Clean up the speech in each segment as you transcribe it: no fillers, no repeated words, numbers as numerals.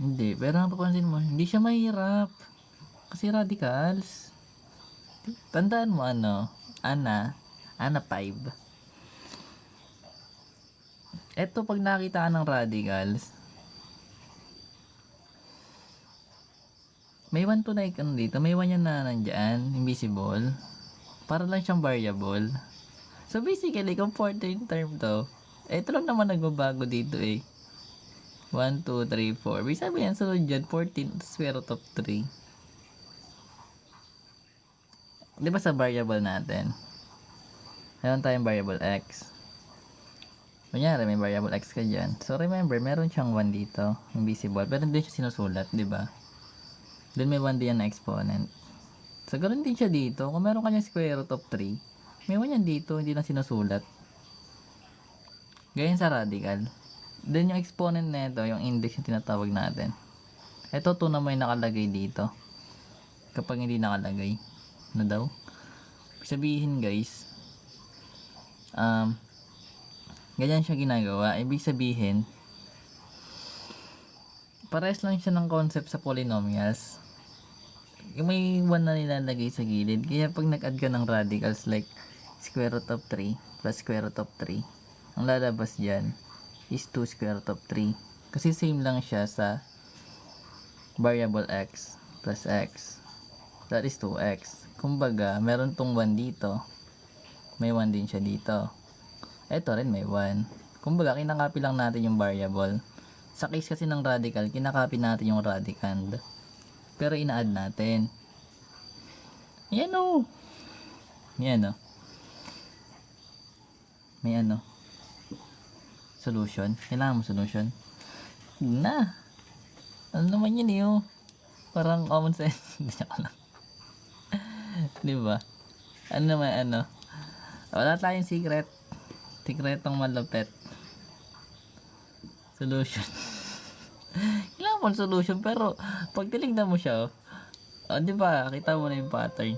Hindi, pero napapansin mo, hindi siya mahirap. Kasi radicals. Tandaan mo Ana 5. Eto pag nakita ka ng radicals, may 1 to na dito, may 1 yan na nandyan, invisible. Para lang siyang variable. So basically, kung 14 term to, ito lang naman nagbabago dito eh. 1, 2, 3, 4. Ibig sabihin, sunod dyan, 14 square root of 3. Di ba sa variable natin? Meron tayong variable x. Kunyari, may variable x ka dyan. So remember, meron siyang 1 dito, invisible. Pero hindi siya sinusulat, di ba? Then may 1 diyan na exponent. So ganoon din siya dito. Kung meron kanyang square root of 3, may 1 yan dito, hindi na sinusulat. Ganyan sa radical. Then yung exponent nito, yung index yung tinatawag natin. Ito 2 na may nakalagay dito. Kapag hindi nakalagay, na daw? Sabihin guys, ganyan siya ginagawa. Ibig sabihin, pares lang siya ng concept sa polynomials. Yung may 1 na nilalagay sa gilid. Kaya pag nag-add ka ng radicals like square root of 3 plus square root of 3, ang lalabas dyan is 2 square root of 3. Kasi same lang siya sa variable x plus x. That is 2x. Kumbaga, meron tong 1 dito. May 1 din siya dito. Ito rin may 1. Kumbaga, kinakopy lang natin yung variable. Sa case kasi ng radical, kinakopy natin yung radicand. Pero ina-add natin. Yan o. Yan o. May solution. Kailangan mo solution. Na. Ano naman yun eh oh. Parang common sense. Hindi ko lang. Diba? Ano naman Wala tayong secret. Sikretong malupit. Solution. Kailangan mo solution pero pag tinignan mo siya diba kita mo na yung pattern.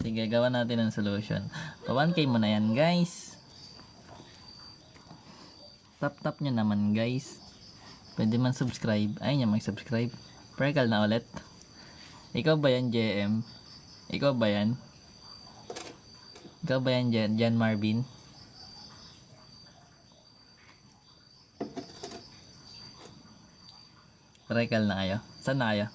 Sige, gawa natin ng solution. Pa 1K mo na yan guys. Tap nyo naman guys. Pwede man subscribe. Ayun niya mag-subscribe. Perkal na ulit. Ikaw ba yan JM? Ikaw ba yan? Ikaw ba yan Jan Marvin? Rekal na kayo. Saan na kayo?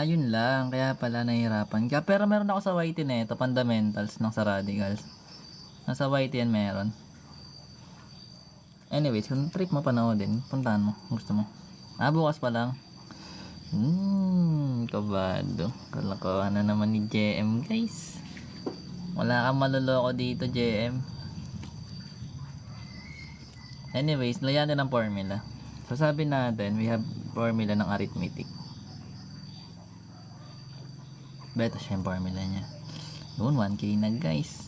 Yun lang. Kaya pala nahihirapan ka. Pero meron ako sa YT na ito. Fundamentals ng sa radicals. Nasa YT yan meron. Anyways, kung trip mo panoodin, puntahan mo. Gusto mo. Bukas pa lang. Kabado. Kalokohan na naman ni JM guys. Wala kang maluloko dito JM. Anyways, layan din ang formula. So sabi natin, we have formula ng arithmetic. Beta siya yung formula niya. Doon 1K na guys.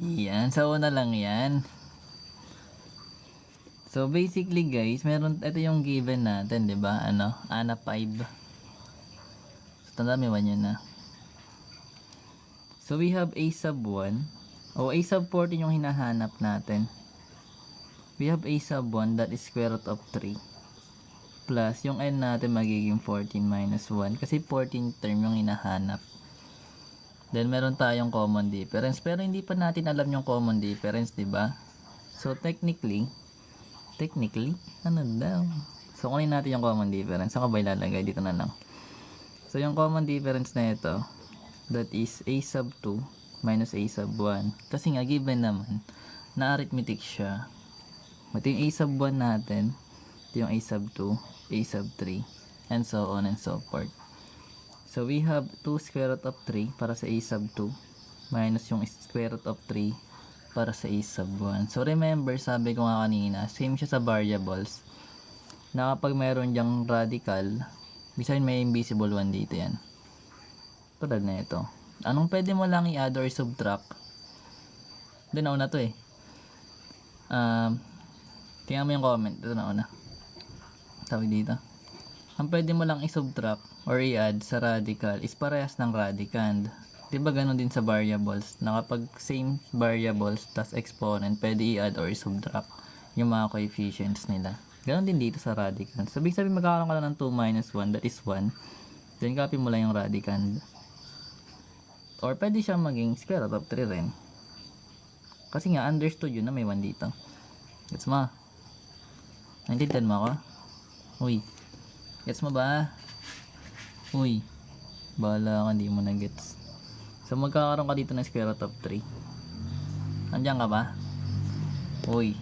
Yan, sa una lang yan. So basically guys, ito yung given natin, 'di ba? Ana 5. So tanda may 1 yun na. So we have a sub 1. A sub 14 yung hinahanap natin. We have a sub 1 that is square root of 3. Plus, yung n natin magiging 14 minus 1. Kasi 14 term yung hinahanap. Then, meron tayong common difference. Pero, hindi pa natin alam yung common difference, diba? So, technically, ano daw? So, kunin natin yung common difference. Saan ko ba ilalagay? Dito na lang. So, yung common difference na ito, that is a sub 2 minus a sub 1. Kasi nga, given naman, na arithmetic siya. Ito yung a sub 1 natin. Ito yung a sub 2, a sub 3, and so on and so forth. So, we have 2 square root of 3 para sa a sub 2 minus yung square root of 3 para sa a sub 1. So, remember, sabi ko nga kanina, same siya sa variables na kapag meron dyang radical, bisahin may invisible 1 dito yan. Tulad na ito. Anong pwede mo lang i-add or subtract? Then, nauna to eh. Tingnan mo yung comment. Ito nauna. Tawag dito. Ang pwede mo lang i-subtract or i-add sa radical is parehas ng radicand. Diba ganun din sa variables, na kapag same variables tas exponent, pwede i-add or i-subtract yung mga coefficients nila. Ganun din dito sa radicand. So, ibig sabihin magkakaroon ka lang ng 2 minus 1, that is 1. Then, copy mo lang yung radicand. Or, pwede siyang maging square root of 3 rin. Kasi nga, understood yun na may 1 dito. Gets mo? Naintindihan mo ako? Uy. Gets mo ba? Uy. Bahala ka, hindi mo na gets. So, magkakaroon ka dito ng square root of 3. Andiyan ka ba? Uy.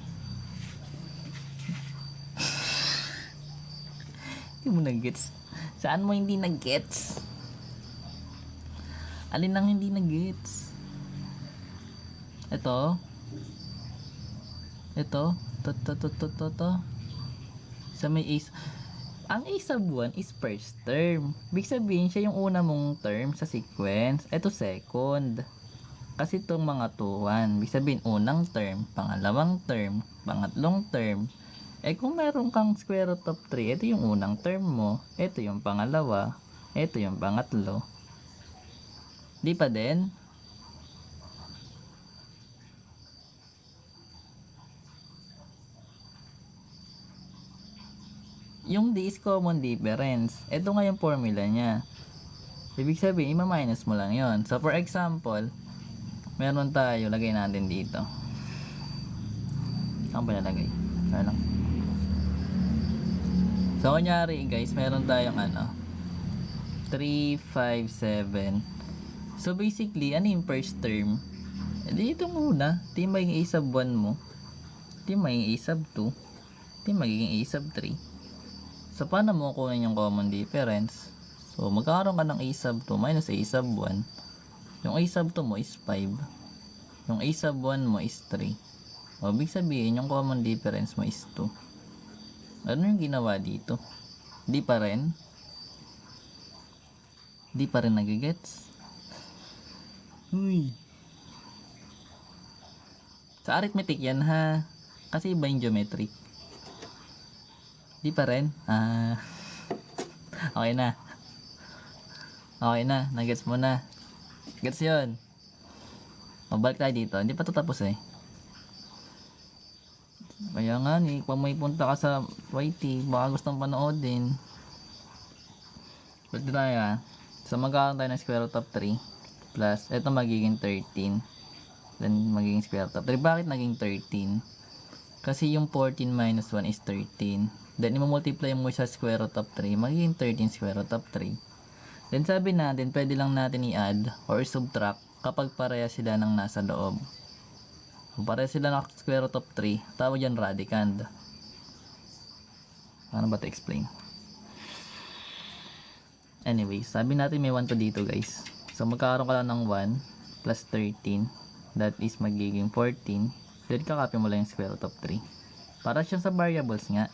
Hindi mo na-gets. Saan mo hindi na-gets? Alin ang hindi na-gets? Ito. Ito. To. Sa may ace. Ang a sub 1 is first term. Ibig sabihin siya yung una mong term sa sequence. Ito second. Kasi itong mga 2, 1. Ibig sabihin unang term, pangalawang term, pangatlong term. Eh kung meron kang square root of 3, ito yung unang term mo. Ito yung pangalawa. Ito yung pangatlo. Di pa din? Yung d is common difference. Ito nga yung formula niya. Ibig sabihin, ima-minus mo lang yon. So, for example, meron tayo, lagay natin dito. Saan ba nalagay? Ano? So, kunyari guys, meron tayong 3, 5, 7. So, basically, ano yung first term? Dito muna. Ito yung magiging a sub 1 mo. Ito yung magiging a sub 2. Ito yung magiging a sub 3. So, paano mo kunin yung common difference? So, magkakaroon ka ng a sub 2 minus a sub 1. Yung a sub 2 mo is 5. Yung a sub 1 mo is 3. O, ibig sabihin, yung common difference mo is 2. Ano yung ginawa dito? Di pa rin? Di pa rin nagigets? Uy. Sa arithmetic yan ha. Kasi iba yung geometric. Di pa rin? Okay na. Okay na. Nagets mo na. Gets yun. Mabalik tayo dito. Hindi pa ito tapos eh. Kaya nga ni, kung may punta ka sa YT, baka gustong panoodin. Balik tayo ha. So magkakaroon tayo ng square root of 3. Plus, ito magiging 13. Then magiging square root of 3. Bakit naging 13? Kasi yung 14 minus 1 is 13. Then, i-multiply mo sa square root of 3. Magiging 13 square root of 3. Then, sabi natin, pwede lang natin i-add or subtract kapag pareha sila ng nasa loob. Kung pareha sila ng square root of 3, tawag yan radicand. Paano ba ito explain? Anyway, sabi natin may 1 to dito guys. So, magkakaroon ka lang ng 1 plus 13. That is magiging 14. Then, kakapin mo lang yung square root of 3. Para siya sa variables nga.